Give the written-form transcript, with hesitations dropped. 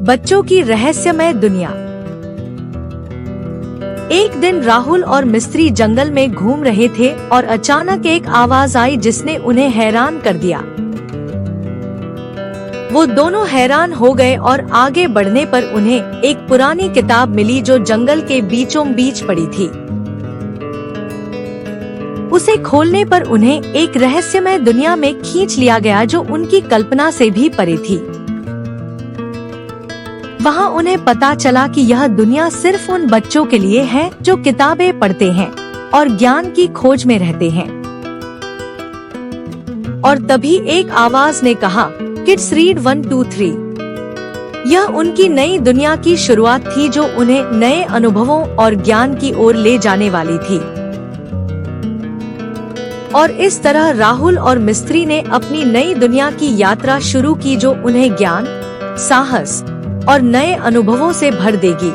बच्चों की रहस्यमय दुनिया। एक दिन राहुल और मिस्त्री जंगल में घूम रहे थे और अचानक एक आवाज आई जिसने उन्हें हैरान कर दिया। वो दोनों हैरान हो गए और आगे बढ़ने पर उन्हें एक पुरानी किताब मिली जो जंगल के बीचों बीच पड़ी थी। उसे खोलने पर उन्हें एक रहस्यमय दुनिया में खींच लिया गया जो उनकी कल्पना से भी परे थी। वहाँ उन्हें पता चला कि यह दुनिया सिर्फ उन बच्चों के लिए है जो किताबें पढ़ते हैं और ज्ञान की खोज में रहते हैं। और तभी एक आवाज ने कहा, किड्स रीड 1 2 3। यह उनकी नई दुनिया की शुरुआत थी जो उन्हें नए अनुभवों और ज्ञान की ओर ले जाने वाली थी। और इस तरह राहुल और मिस्त्री ने अपनी नई दुनिया की यात्रा शुरू की जो उन्हें ज्ञान, साहस और नए अनुभवों से भर देगी।